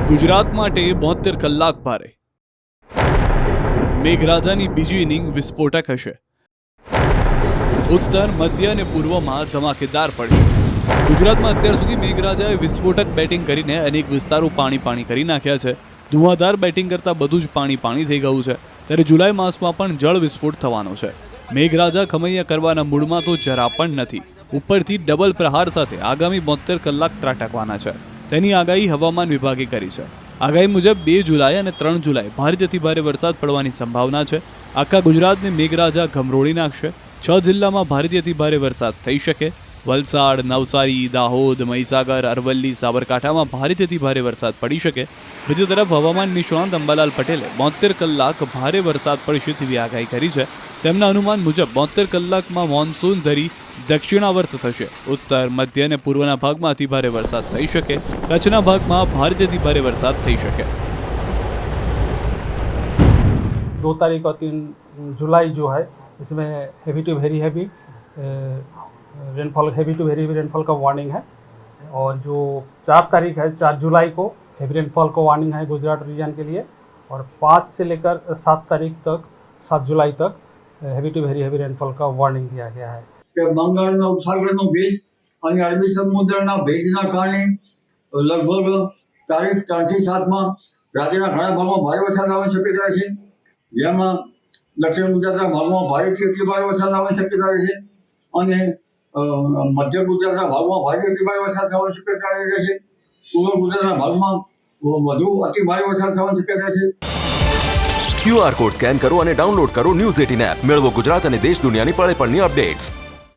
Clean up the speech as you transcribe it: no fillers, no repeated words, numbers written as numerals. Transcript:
ગુજરાત માટે 72 કલાક ભારે. મેઘરાજાની બીજી ઇનિંગ વિસ્ફોટક હશે. ઉત્તર, મધ્ય અને પૂર્વમાં ધમાકેદાર પડશે. ગુજરાતમાં અત્યાર સુધી મેઘરાજાએ વિસ્ફોટક બેટિંગ કરીને અનેક વિસ્તારો પાણી કરી નાખ્યા છે. ધુઆધાર બેટિંગ કરતાં બધું જ પાણી થઈ ગયું છે. ત્યારે જુલાઈ માસમાં પણ જળ વિસ્ફોટ થવાનો છે. મેઘરાજા ખમૈયા કરવાના મૂડમાં તો જરા પણ નથી. ઉપરથી ડબલ પ્રહાર સાથે આગામી 72 કલાક ત્રાટકવાના છે. તેની આગાહી હવામાન વિભાગે કરી છે. આગાહી મુજબ 2 જુલાઈ અને 3 જુલાઈ ભારેથી ભારે વરસાદ પડવાની સંભાવના છે. આખા ગુજરાતને મેઘરાજા ગમરોળી નાખશે. 6 જિલ્લામાં ભારેથી ભારે વરસાદ થઈ શકે. વલસાડ, નવસારી, દાહોદ, મહીસાગર, અરવલ્લી, સાબરકાંઠામાં ભારેથી ભારે વરસાદ પડી શકે. બીજી તરફ હવામાન નિષ્ણાંત અંબાલાલ પટેલે 72 કલાક ભારે વરસાદ પડશે તેવી આગાહી કરી છે. તેમના અનુમાન મુજબ 72 કલાકમાં મોન્સૂન ધરી દક્ષિણાવર્ત થશે. ઉત્તર, મધ્ય અને પૂર્વના ભાગમાં અતિભારે વરસાદ થઈ શકે. કચ્છના ભાગમાં ભારેથી ભારે વરસાદ થઈ શકે. 2 तारीख और 3 जुलाई जो है इसमें heavy to very heavy heavy to very rainfall का वार्निंग है. और जो 4 तारीख है 4 जुलाई को हैवी रेनफॉल का वार्निंग है गुजरात रीजन के लिए. और 5 से लेकर 7 तारीख तक 7 जुलाई तक heavy to very heavy rainfall का वार्निंग दिया गया है. કે બંગાળનો ઉપસાગરનો ભેજ અને અરબી સમુદ્રના ભેજના કારણે લગભગ તારીખ 3 થી 7માં રાજ્યના ઘણા ભાગમાં ભારે વરસાદ આવવાની શક્યતા છે. જેમાં દક્ષિણ ગુજરાતના ભાગમાં ભારેથી અતિ ભારે વરસાદ આવવાની શક્યતા છે અને મધ્ય ગુજરાતના ભાગમાં ભારેથી અતિ ભારે વરસાદ થવાની શક્યતા છે. પૂર્વ ગુજરાતના ભાગમાં વધુ અતિ ભારે વરસાદ થવાની શક્યતા છે. QR કોડ સ્કેન કરો અને ડાઉનલોડ કરો ન્યૂઝ 18 એપ. મેળવો ગુજરાત અને દેશ દુનિયાની પળે પળની અપડેટ્સ.